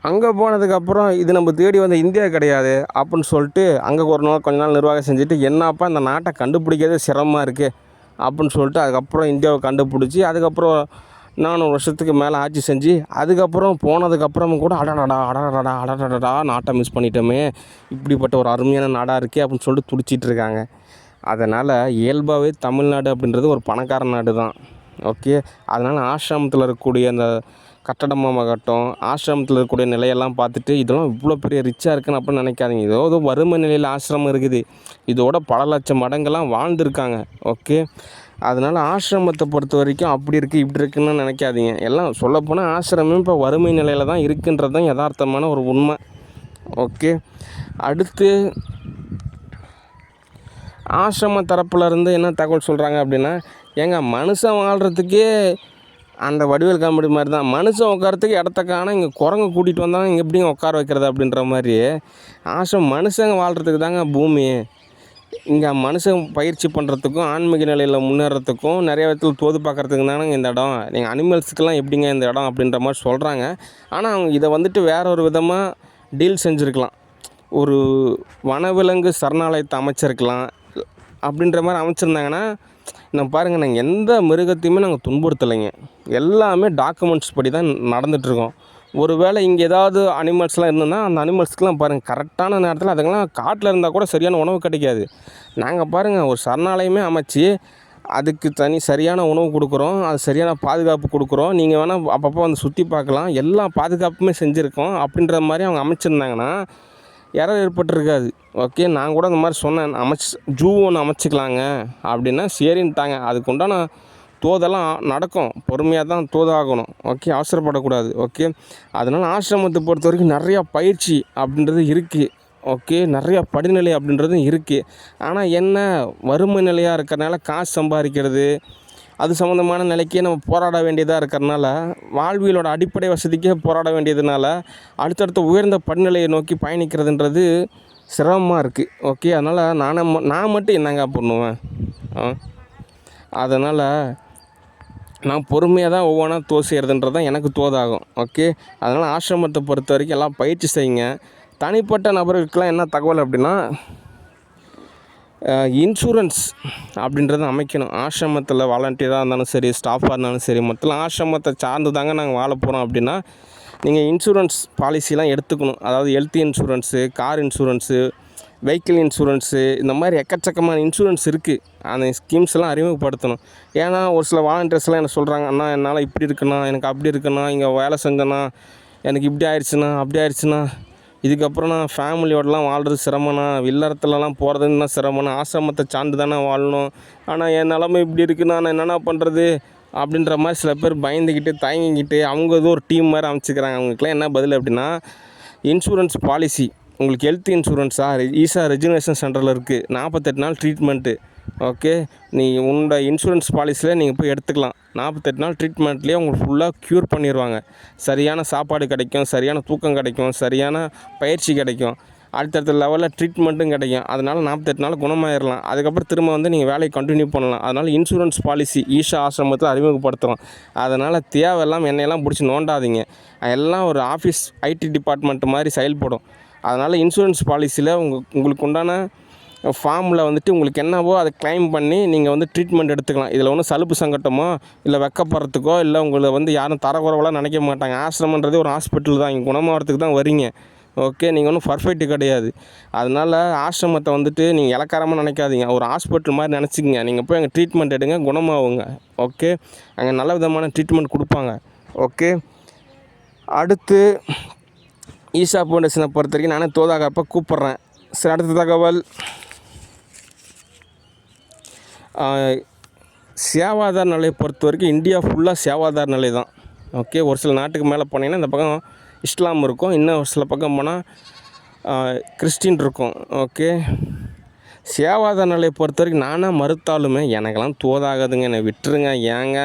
அங்கே போனதுக்கப்புறம் இது நம்ம தேடி வந்த இந்தியா கிடையாது அப்படின்னு சொல்லிட்டு அங்கே ஒரு நாள் கொஞ்ச நாள் நிர்வாகம் செஞ்சுட்டு என்னப்பா இந்த நாட்டை கண்டுபிடிக்கிறதே சிரமமாக இருக்குது அப்படின்னு சொல்லிட்டு அதுக்கப்புறம் இந்தியாவை கண்டுபிடிச்சி அதுக்கப்புறம் 400 வருஷத்துக்கு மேலே ஆட்சி செஞ்சு அதுக்கப்புறம் போனதுக்கப்புறமும் கூட அடடடா நாட்டை மிஸ் பண்ணிட்டோமே, இப்படிப்பட்ட ஒரு அருமையான நாடாக இருக்கே அப்படின்னு சொல்லிட்டு துடிச்சிட்டு இருக்காங்க. அதனால் இயல்பாகவே தமிழ்நாடு அப்படின்றது ஒரு பணக்கார நாடு தான். ஓகே. அதனால் ஆசிரமத்தில் இருக்கக்கூடிய அந்த கட்டடமாகட்டும், ஆசிரமத்தில் இருக்கக்கூடிய நிலையெல்லாம் பார்த்துட்டு இதெல்லாம் இவ்வளோ பெரிய ரிச்சாக இருக்குன்னு அப்படின்னு நினைக்காதீங்க. ஏதோ வறுமை நிலையில் ஆசிரமம் இருக்குது, இதோட பல லட்சம் மடங்கெல்லாம் வாழ்ந்துருக்காங்க. ஓகே. அதனால் ஆசிரமத்தை பொறுத்த வரைக்கும் அப்படி இருக்குது இப்படி இருக்குன்னு நினைக்காதீங்க. எல்லாம் சொல்லப்போனால் ஆசிரமம் இப்போ வறுமை நிலையில் தான் இருக்குன்றது தான் யதார்த்தமான ஒரு உண்மை. ஓகே. அடுத்து ஆசிரம தரப்புலேருந்து என்ன தகவல் சொல்கிறாங்க அப்படின்னா, ஏங்க மனுஷன் வாழ்கிறதுக்கே அந்த வடிவேல் காமெடி மாதிரி தான், மனுஷன் உட்காரத்துக்கு இடத்த காணோம், இங்கே குரங்கு கூட்டிகிட்டு வந்தாங்க இங்கே எப்படிங்க உட்கார வைக்கிறது அப்படின்ற மாதிரி ஆசிரமம் மனுஷங்க வாழ்கிறதுக்கு தாங்க பூமி. இங்கே மனுஷன் பயிற்சி பண்ணுறதுக்கும் ஆன்மீக நிலையில் முன்னேறத்துக்கும் நிறைய விதத்தில் தோது பார்க்குறதுக்கு தானே இந்த இடம். நீங்கள் அனிமல்ஸுக்கெல்லாம் எப்படிங்க இந்த இடம் அப்படின்ற மாதிரி சொல்கிறாங்க. ஆனால் அவங்க இதை வந்துட்டு வேற ஒரு விதமாக டீல் செஞ்சுருக்கலாம். ஒரு வனவிலங்கு சரணாலயத்தை அமைச்சிருக்கலாம். அப்படின்ற மாதிரி அமைச்சிருந்தாங்கன்னா, நான் பாருங்கள், நாங்கள் எந்த மிருகத்தையுமே நாங்கள் துன்புறுத்தலைங்க. எல்லாமே டாக்குமெண்ட்ஸ் படி தான் நடந்துகிட்ருக்கோம். ஒரு வேளை இங்கே ஏதாவது அனிமல்ஸ்லாம் இருந்ததுன்னா அந்த அனிமல்ஸ்க்கெலாம் பாருங்கள் கரெக்டான நேரத்தில் அதுக்கெல்லாம் காட்டில் இருந்தால் கூட சரியான உணவு கிடைக்காது. நாங்கள் பாருங்கள் ஒரு சரணாலயமே அமைச்சு அதுக்கு சரியான உணவு கொடுக்குறோம், அது சரியான பாதுகாப்பு கொடுக்குறோம். நீங்கள் வேணால் அப்பப்போ வந்து சுற்றி பார்க்கலாம், எல்லா பாதுகாப்புமே செஞ்சுருக்கோம் அப்படின்ற மாதிரி அவங்க அமைச்சிருந்தாங்கன்னா எரர் ஏற்பட்டிருக்காது. ஓகே. நான் கூட இந்த மாதிரி சொன்னேன், ஜூ ஒன்று அமைச்சிக்கலாங்க அப்படின்னா சரின்ட்டாங்க. அதுக்கு உண்டான தோதெல்லாம் நடக்கும், பொறுமையாக தான் தோதாகணும். ஓகே. அவசரப்படக்கூடாது. ஓகே. அதனால் ஆசிரமத்தை பொறுத்த வரைக்கும் நிறையா பயிற்சி அப்படின்றது இருக்குது. ஓகே. நிறையா படிநிலை அப்படின்றதும் இருக்குது. ஆனால் என்ன, வறுமை நிலையாக இருக்கிறனால காசு சம்பாதிக்கிறது அது சம்மந்தமான நிலைக்கே நம்ம போராட வேண்டியதாக இருக்கிறனால, வாழ்வியலோட அடிப்படை வசதிக்கே போராட வேண்டியதுனால அடுத்தடுத்த உயர்ந்த படிநிலையை நோக்கி பயணிக்கிறதுன்றது சிரமமாக இருக்குது. ஓகே. அதனால் நான் மட்டும் என்னங்க பண்ணுவேன்? அதனால் நான் பொறுமையாக தான் ஒவ்வொன்றா செய்கிறதுன்றது தான் எனக்கு தோதாகும். ஓகே. அதனால் ஆசிரமத்தை பொறுத்த வரைக்கும் எல்லாம் பயிற்சி செய்யுங்க. தனிப்பட்ட நபர்களுக்கெல்லாம் என்ன தகவல் அப்படின்னா, இன்சூரன்ஸ் அப்படின்றத அமைக்கணும். ஆசிரமத்தில் வாலண்டியராக இருந்தாலும் சரி, ஸ்டாஃபாக இருந்தாலும் சரி, மொத்தம் ஆசிரமத்தை சார்ந்து தாங்க நாங்கள் வாழ போகிறோம் அப்படின்னா நீங்கள் இன்சூரன்ஸ் பாலிசிலாம் எடுத்துக்கணும். அதாவது health insurance, car insurance, vehicle insurance, இந்த மாதிரி எக்கச்சக்கமான இன்சூரன்ஸ் இருக்குது. அந்த ஸ்கீம்ஸ்லாம் அறிமுகப்படுத்தணும். ஏன்னா ஒரு சில வாலண்டியர்ஸ்லாம் என்ன சொல்கிறாங்க, அண்ணா என்னால் இப்படி இருக்குண்ணா, எனக்கு அப்படி இருக்குண்ணா, இங்கே வேலை செஞ்சேண்ணா, எனக்கு இப்படி ஆயிடுச்சுண்ணா, அப்படி ஆயிடுச்சுண்ணா, இதுக்கப்புறம் நான் ஃபேமிலியோடலாம் வாழ்கிறது சிரமம்ண்ணா, இல்லறத்துலலாம் போகிறதுன்னா சிரமம்ண்ணா, ஆசிரமத்தை சார்ந்து தானே வாழணும், ஆனால் என் நிலமை இப்படி இருக்குண்ணா, நான் என்னென்ன பண்ணுறது அப்படின்ற மாதிரி சில பேர் பயந்துக்கிட்டு தயங்கிக்கிட்டு அவங்க ஏதோ ஒரு டீம் மாதிரி அமைச்சிக்கிறாங்க. அவங்களுக்குலாம் என்ன பதில் அப்படின்னா, இன்சூரன்ஸ் பாலிசி உங்களுக்கு ஹெல்த் இன்சூரன்ஸாக ஈஸா ரெஜினேஷன் சென்டரில் இருக்குது, 48 நாள் ட்ரீட்மெண்ட்டு. ஓகே. நீங்கள் உங்களோட இன்சூரன்ஸ் பாலிசியில் நீங்கள் போய் எடுத்துக்கலாம். 48 நாள் ட்ரீட்மெண்ட்லேயே உங்களுக்கு ஃபுல்லாக க்யூர் பண்ணிடுவாங்க. சரியான சாப்பாடு கிடைக்கும், சரியான தூக்கம் கிடைக்கும், சரியான பயிற்சி கிடைக்கும், அடுத்தடுத்த லெவலில் ட்ரீட்மெண்ட்டும் கிடைக்கும். அதனால் 48 நாள் குணமாயிடலாம். அதுக்கப்புறம் திரும்ப வந்து நீங்கள் வேலையை கண்டினியூ பண்ணலாம். அதனால் இன்சூரன்ஸ் பாலிசி ஈஷா ஆசிரமத்தில் அறிமுகப்படுத்துகிறோம். அதனால் தேவையில்லாமல் என்னையெல்லாம் பிடிச்சி நோண்டாதீங்க. எல்லாம் ஒரு ஆஃபீஸ் ஐடி டிபார்ட்மெண்ட் மாதிரி செயல்படும். அதனால் இன்சூரன்ஸ் பாலிசியில் உங்களுக்கு உண்டான ஃபார்மில் வந்துட்டு உங்களுக்கு என்னவோ அதை க்ளைம் பண்ணி நீங்கள் வந்து ட்ரீட்மெண்ட் எடுத்துக்கலாம். இதில் ஒன்றும் சலுப்பு சங்கட்டமோ இல்லை வெக்கப்படுறதுக்கோ இல்லை உங்களை வந்து யாரும் தரக்குறவெல்லாம் நினைக்க மாட்டாங்க. ஆசிரமன்றதே ஒரு ஹாஸ்பிட்டல் தான், இங்கே குணமாகறதுக்கு தான் வரீங்க. ஓகே. நீங்கள் ஒன்றும் பர்ஃபெக்ட்டு கிடையாது. அதனால் ஆசிரமத்தை வந்துட்டு நீங்கள் இலக்காரமாக நினைக்காதீங்க, ஒரு ஹாஸ்பிட்டல் மாதிரி நினச்சிக்கிங்க. நீங்கள் போய் அங்கே ட்ரீட்மெண்ட் எடுங்க, குணமாகுங்க. ஓகே. அங்கே நல்ல விதமான ட்ரீட்மெண்ட் கொடுப்பாங்க. ஓகே. அடுத்து ஈஷா ஃபவுண்டேஷனை பொறுத்த வரைக்கும் நானே தோதாகப்போ கூப்பிட்றேன். சரி, அடுத்த தகவல் சேவாதார நிலையை பொறுத்த வரைக்கும் இந்தியா ஃபுல்லாக சேவாதார நிலை தான். ஓகே. ஒரு சில நாட்டுக்கு மேலே போனீங்கன்னா இந்த பக்கம் இஸ்லாம் இருக்கும், இன்னும் ஒரு சில பக்கம் போனால் கிறிஸ்டின் இருக்கும். ஓகே. சேவாதார நிலையை பொறுத்த வரைக்கும் நானாக மறுத்தாலுமே எனக்கெல்லாம் தோதாகாதுங்க, என்னை விட்டுருங்க. ஏங்க,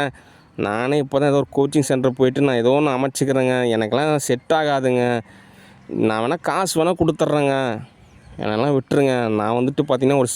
நானே இப்போ தான் ஏதோ ஒரு கோச்சிங் சென்டர் போயிட்டு நான் ஏதோ ஒன்று அமைச்சிக்கிறேங்க, எனக்கெல்லாம் செட் ஆகாதுங்க. நான் வேணால் காசு வேணால் கொடுத்துட்றேங்க, என்னெல்லாம் விட்டுருங்க. நான் வந்துட்டு பார்த்திங்கன்னா ஒரு